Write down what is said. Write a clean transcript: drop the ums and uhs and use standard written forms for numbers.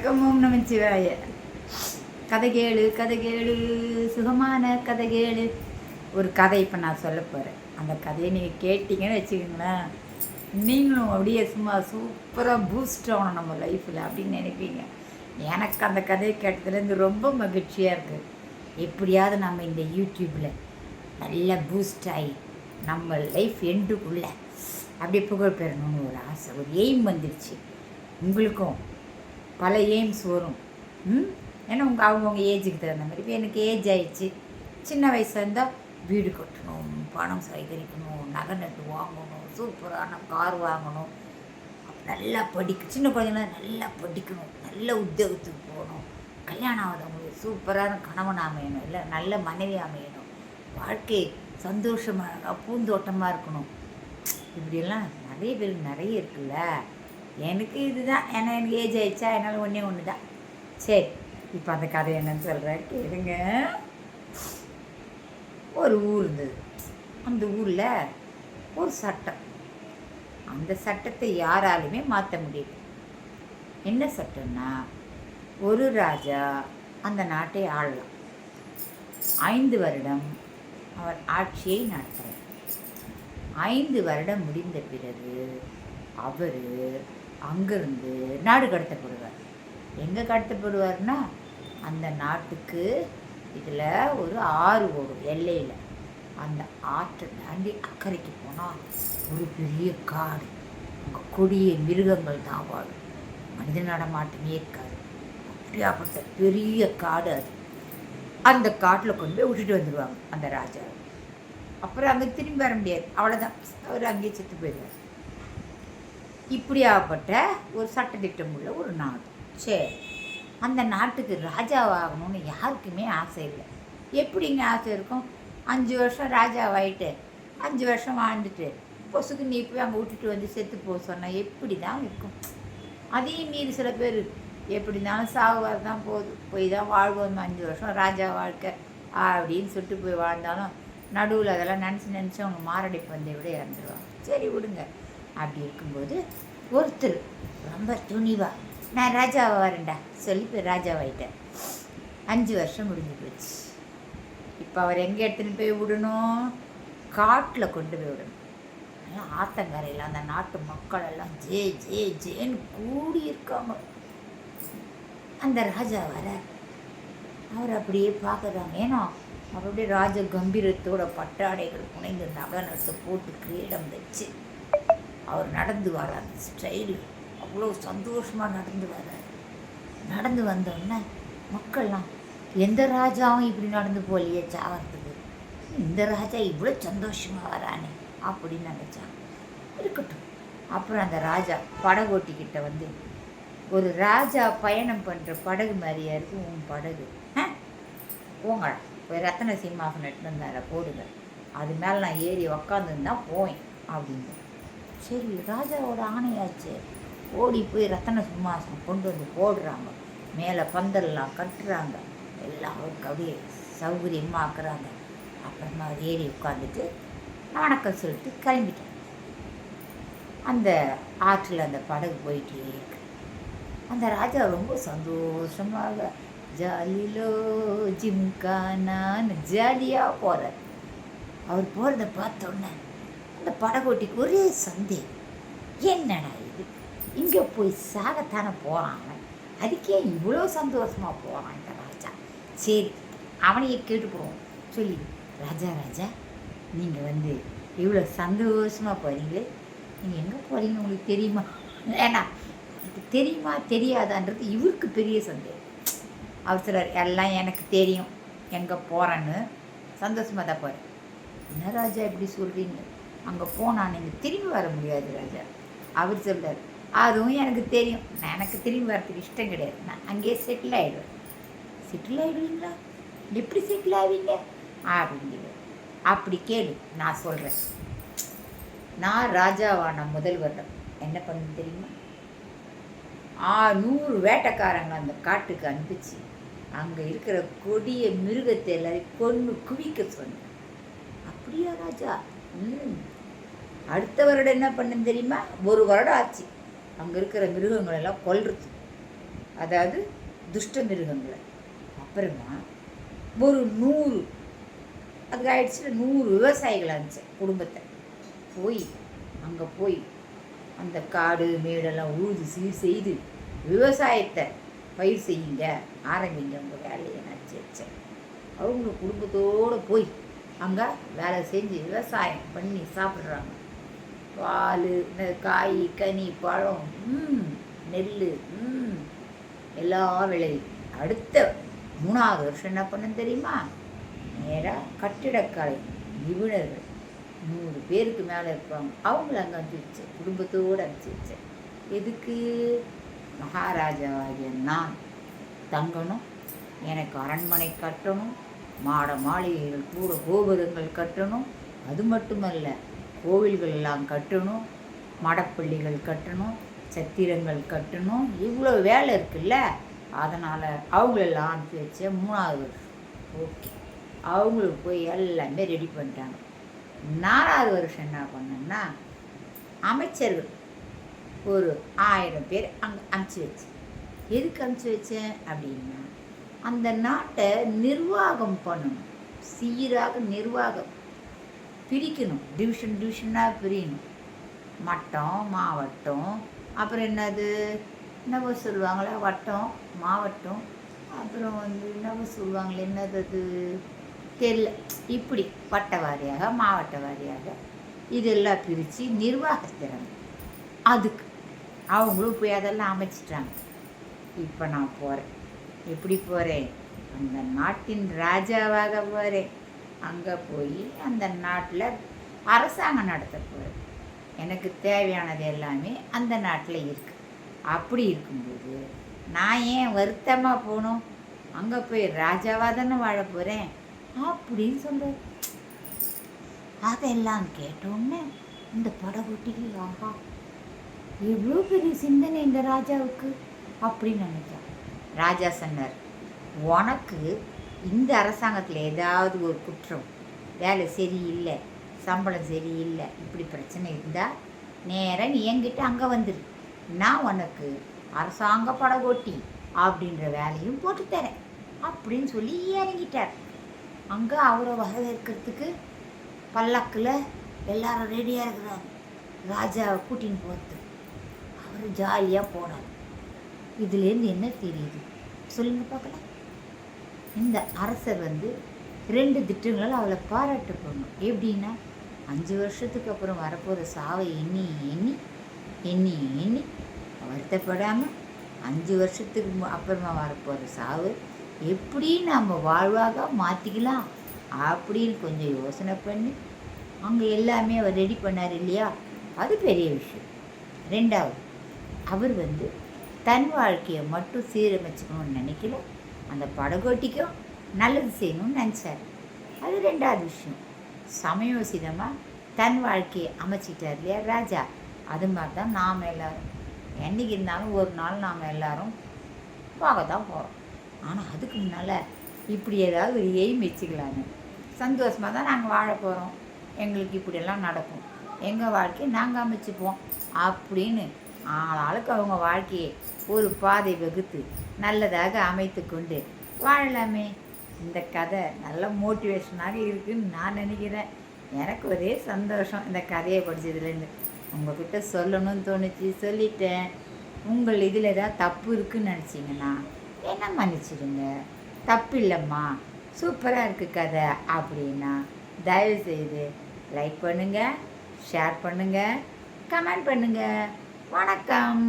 வணக்கம். ஓம் நமச்சிவாய. கதை கேளு கதை கேளு, சுகமான கதை கேளு. ஒரு கதை இப்போ நான் சொல்ல போகிறேன். அந்த கதையை நீங்கள் கேட்டிங்கன்னு வச்சுக்கோங்களேன், நீங்களும் அப்படியே சும்மா சூப்பராக பூஸ்ட் ஆகணும் நம்ம லைஃப்பில் அப்படின்னு நினைப்பீங்க. எனக்கு அந்த கதையை கேட்டதுலேருந்து ரொம்ப மகிழ்ச்சியாக இருக்குது. எப்படியாவது நம்ம இந்த யூடியூப்பில் நல்லா பூஸ்ட் ஆகி நம்ம லைஃப் எண்டுக்குள்ளே அப்படியே புகழ் பெறணும்னு ஒரு ஆசை, ஒரு எய்ம் வந்துடுச்சு. உங்களுக்கும் பல எய்ம்ஸ் வரும். ஏன்னா அவங்கவுங்க ஏஜுக்கு தகுந்த மாதிரி. இப்போ எனக்கு ஏஜ் ஆயிடுச்சு. சின்ன வயசாக இருந்தால் வீடு கட்டணும், பணம் சேகரிக்கணும், நகை நட்டு வாங்கணும், சூப்பரான கார் வாங்கணும், நல்லா சின்ன குழந்தைங்களாம் நல்லா படிக்கணும், நல்ல உத்தியோகத்துக்கு போகணும், கல்யாணம் ஆகாதவங்களுக்கு சூப்பரான கணவன் அமையணும், இல்லை நல்ல மனைவி அமையணும், வாழ்க்கை சந்தோஷமாக பூந்தோட்டமாக இருக்கணும். இப்படியெல்லாம் நிறைய பேருக்கு நிறைய இருக்குல்ல. எனக்கு இதுதான், ஏன்னா எனக்கு ஏஜ் ஆயிடுச்சா, என்னால் ஒன்று தான். சரி, இப்போ அந்த கதை என்னன்னு சொல்கிறேன் கேளுங்க. ஒரு ஊர் இருந்தது. அந்த ஊரில் ஒரு சட்டம். அந்த சட்டத்தை யாராலுமே மாற்ற முடியல. என்ன சட்டம்னா, ஒரு ராஜா அந்த நாட்டை ஆளலாம். 5 வருடம் அவர் ஆட்சியை நடத்துகிறார். 5 வருடம் முடிந்த பிறகு அவர் அங்கேருந்து நாடு கடத்தப்படுவார். எங்கே கடத்தப்படுவார்னா, அந்த நாட்டுக்கு இதில் ஒரு ஆறு ஓடும் எல்லையில். அந்த ஆற்றை தாண்டி அக்கறைக்கு போனால் ஒரு பெரிய காடு. அங்கே கொடிய மிருகங்கள் தான் வாழும், மனித நடமாட்டமே இருக்காது. அப்படியாப்பட்ட பெரிய காடு அது. அந்த காட்டில் கொண்டு போய் விட்டுட்டு வந்துடுவாங்க அந்த ராஜா. அப்புறம் அங்கே திரும்பி வர முடியாது, அவ்வளோதான், அவர் அங்கேயே செத்து போயிடுவார். இப்படியாகப்பட்ட ஒரு சட்டத்திட்டம் உள்ள ஒரு நாடு. சரி, அந்த நாட்டுக்கு ராஜாவாகணும்னு யாருக்குமே ஆசை இல்லை. எப்படிங்க ஆசை இருக்கும்? 5 வருஷம் ராஜாவாயிட்டு 5 வருஷம் வாழ்ந்துட்டு பொசுக்கு நீ போய் அங்கே விட்டுட்டு வந்து செத்து போக சொன்னால் எப்படி தான் இருக்கும்? அதையும் மீறி சில பேர் எப்படி இருந்தாலும் சாகுவார் தான், போய் தான் வாழ்வோம் 5 வருஷம் ராஜா வாழ்க்கை அப்படின்னு சொல்லிட்டு போய் வாழ்ந்தாலும் நடுவில் அதெல்லாம் நினச்சி அவங்க மாரடைப்பு வந்ததை விட இறந்துடுவாங்க. சரி விடுங்க. அப்படி இருக்கும்போது ஒருத்தர் ரொம்ப துணிவா, நான் ராஜாவை வரேன்டா சொல்லி போய் ராஜாவாயிட்டேன். 5 வருஷம் முடிஞ்சு போச்சு. இப்போ அவர் எங்கே எடுத்துன்னு போய் விடணும்? காட்டில் கொண்டு போய் விடணும். அதெல்லாம் ஆத்தங்கரையில் அந்த நாட்டு மக்கள் எல்லாம் ஜேன்னு கூடி இருக்காங்க. அந்த ராஜா வர அவர் அப்படியே பார்க்குறாங்க. ஏன்னா அவர் அப்படியே ராஜ கம்பீரத்தோட பட்டாடைகள் புனைந்து நகனத்தை போட்டு கிரீடம் வச்சு அவர் நடந்து வரார். ஸ்டைல் அவ்வளோ சந்தோஷமாக நடந்து வர்றார். நடந்து வந்தோடனே மக்கள்லாம், எந்த ராஜாவும் இப்படி நடந்து போலையே சாகிறதுக்கு, இந்த ராஜா இவ்வளோ சந்தோஷமாக வரானே அப்படின்னு நினச்சாங்க. இருக்கட்டும். அப்புறம் அந்த ராஜா படகோட்டிக்கிட்ட வந்து, ஒரு ராஜா பயணம் பண்ணுற படகு மாதிரியா இருக்கும் உன் படகு, போங்கடா போய் ரத்தன சிம்மாசனம் எடுத்துன்னு இருந்தார போடுங்க, அது மேலே நான் ஏறி உக்காந்துருந்தா போவேன் அப்படின்னு. சரி, ராஜாவோட ஆணையாச்சு. ஓடி போய் ரத்தன சிம்மாசனம் கொண்டு வந்து போடுறாங்க. மேலே பந்தல்லாம் கட்டுறாங்க, எல்லாம் அப்படியே சௌகரியமாக ஆக்குறாங்க. அப்புறமா ஏறி உட்காந்துட்டு வணக்கம் சொல்லிட்டு கிளம்பிட்டேன். அந்த ஆற்றில் அந்த படகு போயிட்டே இருக்கு. அந்த ராஜா ரொம்ப சந்தோஷமாக ஜாலிலோ ஜிம்கானான்னு ஜாலியாக போகிறார். அவர் போகிறத பார்த்தோன்னே அந்த படகோட்டிக்கு ஒரே சந்தேகம், என்னடா இது, இங்கே போய் சாகத்தானே போகிறாங்க, அதுக்கே இவ்வளோ சந்தோஷமாக போகிறான் இந்த ராஜா. சரி, அவனையே கேட்டுப்போம் சொல்லி, ராஜா நீங்கள் வந்து இவ்வளோ சந்தோஷமாக போகிறீங்களே, நீங்கள் எங்கே போகிறீங்க உங்களுக்கு தெரியுமா? ஏன்னா இது தெரியுமா தெரியாதான்றது இவருக்கு பெரிய சந்தேகம். அவர் சொல்கிறார், எல்லாம் எனக்கு தெரியும் எங்கே போகிறேன்னு, சந்தோஷமாக தான் போகிறேன். என்ன ராஜா இப்படி சொல்கிறீங்க? அங்கே போனால் நீங்கள் திரும்பி வர முடியாது ராஜா. அவர் சொல்கிறார், அதுவும் எனக்கு தெரியும், எனக்கு திரும்பி வரதுக்கு இஷ்டம் கிடையாது, நான் அங்கேயே செட்டில் ஆகிடுவேன். செட்டில் ஆகிடுவீங்களா? எப்படி செட்டில் ஆவீங்க அப்படிங்கிற? அப்படி கேளு, நான் சொல்கிறேன். நான் ராஜாவான முதல் வருடம் என்ன பண்ண தெரியுமா? 100 வேட்டைக்காரங்க அந்த காட்டுக்கு அனுப்பிச்சு அங்கே இருக்கிற கொடிய மிருகத்தை எல்லாரையும் கொன்று குவிக்க சொன்னேன். அப்படியா ராஜா? அடுத்த வருடம் என்ன பண்ண தெரியுமா? 1 வருடம் ஆச்சு அங்கே இருக்கிற மிருகங்களெல்லாம் கொல்றது. அதாவது துஷ்ட மிருகங்களை. அப்புறமா ஒரு 100 அதுக்கு ஆயிடுச்சுல 100 விவசாயிகள் இருந்துச்சு குடும்பத்தை. அங்கே போய் அந்த காடு மேடெல்லாம் உழுது சீர் செய்து விவசாயத்தை பயிர் செய்யுங்க, ஆரம்பிங்க உங்கள் வேலையை நினச்சி வச்சேன். அவங்க குடும்பத்தோடு போய் அங்கே வேலை செஞ்சு விவசாயம் பண்ணி சாப்பிட்றாங்க. பால், காய், கனி, பழம், நெல் எல்லாம் விளையுது. அடுத்த 3ஆவது வருஷம் என்ன பண்ணு தெரியுமா? நேராக கட்டிடக்கலை நிபுணர்கள் 100 பேருக்கு மேலே இருப்பாங்க. அவங்கள அங்கே அனுப்பிச்சி வச்சேன், குடும்பத்தோடு அனுப்பிச்சி வச்சேன். எதுக்கு? மகாராஜாவாகிய நான் தங்கணும், எனக்கு அரண்மனை கட்டணும், மாட மாளிகைகள் கூட கோபுரங்கள் கட்டணும். அது மட்டுமல்ல, கோவில்கள் எல்லாம் கட்டணும், மடப்பள்ளிகள் கட்டணும், சத்திரங்கள் கட்டணும். இவ்வளோ வேலை இருக்குல்ல. அதனால் அவங்களெல்லாம் அனுப்பி வச்சேன். 3ஆவது வருஷம் ஓகே, அவங்களுக்கு போய் எல்லாமே ரெடி பண்ணிட்டாங்க. 4ஆவது வருஷம் என்ன பண்ணேன்னா, அமைச்சர்கள் ஒரு 1000 பேர் அங்கே அனுப்பிச்சி வச்சேன். எதுக்கு அனுப்பிச்சி வச்சேன் அப்படின்னா, அந்த நாட்டை நிர்வாகம் பண்ணணும், சீராக நிர்வாகம் பிரிக்கணும், டிவிஷனாக பிரியணும். மட்டம், மாவட்டம், அப்புறம் என்னவோ சொல்லுவாங்களே, வட்டம், மாவட்டம், அப்புறம் என்னவோ சொல்லுவாங்களே, என்னது அது தெரியல. இப்படி வட்ட வாரியாக மாவட்ட வாரியாக இதெல்லாம் பிரித்து நிர்வாகத்திறன். அதுக்கு அவங்களும் போய் அதெல்லாம் அமைச்சிட்டாங்க. இப்போ நான் போகிறேன். எப்படி போகிறேன்? அந்த நாட்டின் ராஜாவாக போகிறேன். அங்கே போய் அந்த நாட்டில் அரசாங்கம் நடத்த போகிறேன். எனக்கு தேவையானது எல்லாமே அந்த நாட்டில் இருக்குது. அப்படி இருக்கும்போது நான் ஏன் வருத்தமாக போகணும்? அங்கே போய் ராஜாவாக தானே வாழ போகிறேன் அப்படின்னு சொல்கிறார். அதெல்லாம் கேட்டோன்னே இந்த படகோட்டிக்கு ஆஹா, எவ்வளோ பெரிய சிந்தனை இந்த ராஜாவுக்கு அப்படின்னு நினைச்சான். ராஜா சொன்னார், உனக்கு இந்த அரசாங்கத்தில் ஏதாவது ஒரு குற்றம், வேலை சரியில்லை, சம்பளம் சரியில்லை, இப்படி பிரச்சனை இருந்தால் நேராக நீ என்கிட்ட அங்கே வந்துடு. நான் உனக்கு அரசாங்க படகோட்டி அப்படின்ற வேலையும் போட்டுத்தரேன் அப்படின்னு சொல்லி இறங்கிட்டார். அங்கே அவரை வரவேற்கிறதுக்கு பல்லக்கில் எல்லாரும் ரெடியாக இருக்கிறாங்க, ராஜாவை கூட்டின்னு போகிறது. அவர் ஜாலியாக போனார். இதுலேருந்து என்ன தெரியுது சொல்லுங்கள் பார்க்கலாம்? இந்த அரசர் 2 திட்டங்களால் அவளை பாராட்டு போடணும். எப்படின்னா, 5 வருஷத்துக்கு அப்புறம் வரப்போகிற சாவை எண்ணி எண்ணி எண்ணி எண்ணி வருத்தப்படாமல் 5 வருஷத்துக்கு அப்புறமா வரப்போகிற சாவு எப்படி நம்ம வாழ்வாக மாற்றிக்கலாம் அப்படின்னு கொஞ்சம் யோசனை பண்ணி அங்கே எல்லாமே அவர் ரெடி பண்ணார் இல்லையா? அது பெரிய விஷயம். 2வது, அவர் தன் வாழ்க்கையை மட்டும் சீரமைச்சுக்கணும்னு நினைக்கல, அந்த படகோட்டிக்கும் நல்லது செய்யணும்னு நினச்சார். அது 2வது விஷயம். சமயோசிதமாக தன் வாழ்க்கையை அமைச்சிட்டார் இல்லையா ராஜா? அது மாதிரி தான் நாம் எல்லோரும் என்றைக்கு இருந்தாலும் ஒரு நாள் நாம் எல்லோரும் போக தான் போகிறோம். ஆனால் அதுக்கு முன்னால் இப்படி ஏதாவது ஒரு எய்ம் வச்சுக்கலான்னு, சந்தோஷமாக தான் நாங்கள் வாழ போகிறோம், எங்களுக்கு இப்படியெல்லாம் நடக்கும், எங்கள் வாழ்க்கையை நாங்கள் அமைச்சுப்போம் அப்படின்னு ஆளாளுக்கு அவங்க வாழ்க்கையை ஒரு பாதை வகுத்து நல்லதாக அமைத்து கொண்டு வாழலாமே. இந்த கதை நல்ல மோட்டிவேஷனாக இருக்குதுன்னு நான் நினைக்கிறேன். எனக்கு ஒரே சந்தோஷம் இந்த கதையை படித்ததுலேருந்து. உங்கள்கிட்ட சொல்லணும்னு தோணுச்சு, சொல்லிட்டேன். உங்கள் இதில் ஏதாவது தப்பு இருக்குதுன்னு நினச்சிங்கன்னா என்ன மன்னிச்சிடுங்க. தப்பு இல்லைம்மா, சூப்பராக இருக்குது கதை அப்படின்னா தயவுசெய்து லைக் பண்ணுங்கள், ஷேர் பண்ணுங்கள், கமெண்ட் பண்ணுங்கள். வணக்கம்.